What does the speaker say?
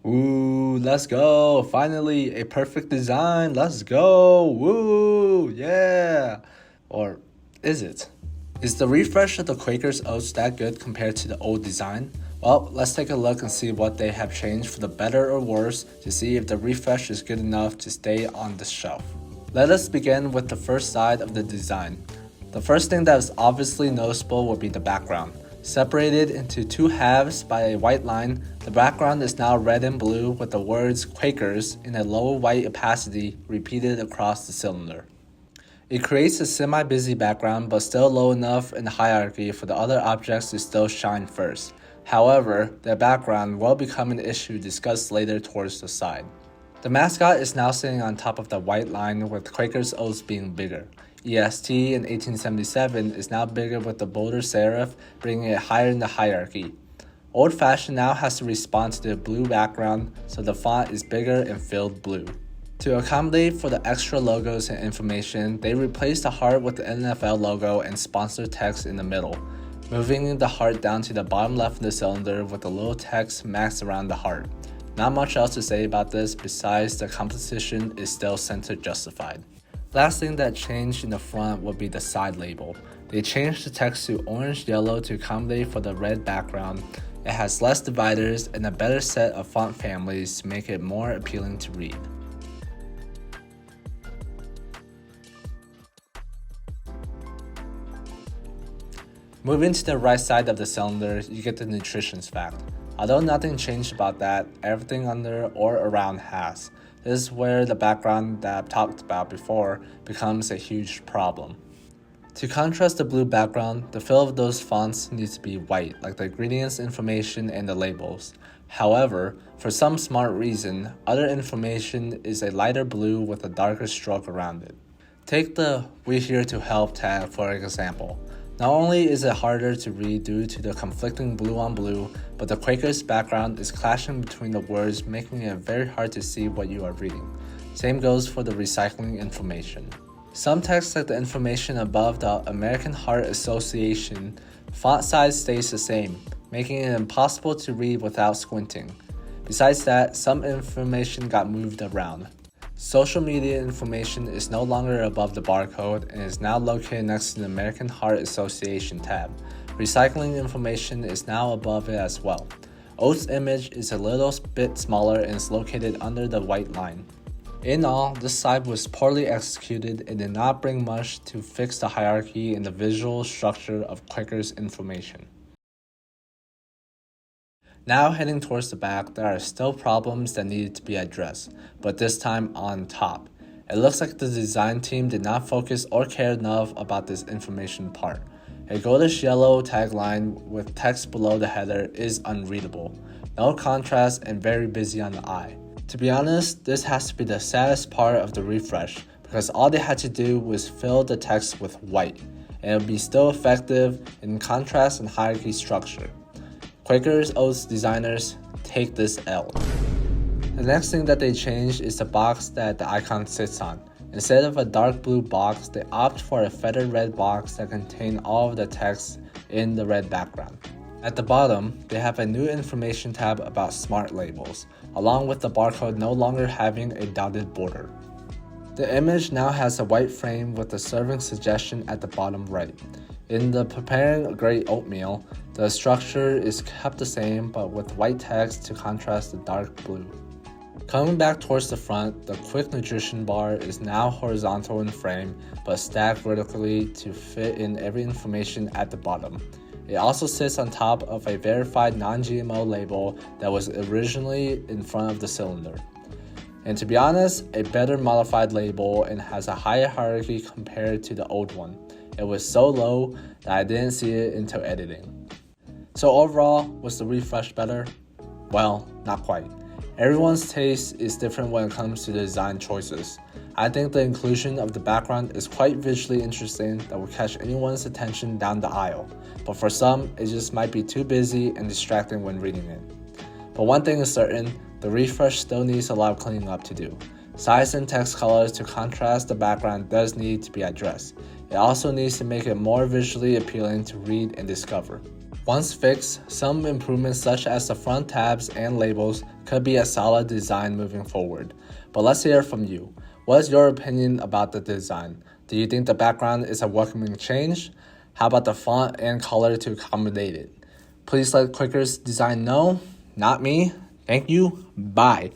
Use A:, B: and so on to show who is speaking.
A: Ooh, let's go. Finally, a perfect design. Let's go. Woo, yeah. Or is it? Is the refresh of the Quakers Oats that good compared to the old design? Well, let's take a look and see what they have changed for the better or worse to see if the refresh is good enough to stay on the shelf. Let us begin with the first side of the design. The first thing that is obviously noticeable would be the background. Separated into two halves by a white line, the background is now red and blue with the words Quakers in a low white opacity repeated across the cylinder. It creates a semi-busy background but still low enough in the hierarchy for the other objects to still shine first. However, the background will become an issue discussed later towards the side. The mascot is now sitting on top of the white line with Quakers Oats being bigger. EST in 1877 is now bigger with the bolder serif, bringing it higher in the hierarchy. Old Fashioned now has to respond to the blue background, so the font is bigger and filled blue. To accommodate for the extra logos and information, they replaced the heart with the NFL logo and sponsored text in the middle, moving the heart down to the bottom left of the cylinder with a little text maxed around the heart. Not much else to say about this besides the composition is still center justified. Last thing that changed in the front would be the side label. They changed the text to orange-yellow to accommodate for the red background. It has less dividers and a better set of font families to make it more appealing to read. Moving to the right side of the cylinder, you get the nutrition fact. Although nothing changed about that, everything under or around has. This is where the background that I've talked about before becomes a huge problem. To contrast the blue background, the fill of those fonts needs to be white, like the ingredients information and the labels. However, for some smart reason, other information is a lighter blue with a darker stroke around it. Take the "We're Here to Help" tag for example. Not only is it harder to read due to the conflicting blue on blue, but the Quakers background is clashing between the words, making it very hard to see what you are reading. Same goes for the recycling information. Some text like the information above the American Heart Association, font size stays the same, making it impossible to read without squinting. Besides that, some information got moved around. Social media information is no longer above the barcode and is now located next to the American Heart Association tab. Recycling information is now above it as well. Oats' image is a little bit smaller and is located under the white line. In all, this side was poorly executed and did not bring much to fix the hierarchy and the visual structure of Quakers information. Now heading towards the back, there are still problems that needed to be addressed, but this time on top. It looks like the design team did not focus or care enough about this information part. A goldish yellow tagline with text below the header is unreadable. No contrast and very busy on the eye. To be honest, this has to be the saddest part of the refresh because all they had to do was fill the text with white, and it would be still effective in contrast and hierarchy structure. Quakers Oats designers, take this L. The next thing that they changed is the box that the icon sits on. Instead of a dark blue box, they opt for a feathered red box that contains all of the text in the red background. At the bottom, they have a new information tab about smart labels, along with the barcode no longer having a dotted border. The image now has a white frame with the serving suggestion at the bottom right. In the preparing a great oatmeal, the structure is kept the same but with white text to contrast the dark blue. Coming back towards the front, the quick nutrition bar is now horizontal in frame but stacked vertically to fit in every information at the bottom. It also sits on top of a verified non-GMO label that was originally in front of the cylinder. And to be honest, a better modified label and has a higher hierarchy compared to the old one. It was so low that I didn't see it until editing. So overall, was the refresh better? Well, not quite. Everyone's taste is different when it comes to the design choices. I think the inclusion of the background is quite visually interesting that will catch anyone's attention down the aisle, but for some, it just might be too busy and distracting when reading it. But one thing is certain, the refresh still needs a lot of cleaning up to do. Size and text colors to contrast the background does need to be addressed. It also needs to make it more visually appealing to read and discover. Once fixed, some improvements such as the front tabs and labels could be a solid design moving forward. But let's hear from you. What is your opinion about the design? Do you think the background is a welcoming change? How about the font and color to accommodate it? Please let Quakers Design know. Not me. Thank you. Bye.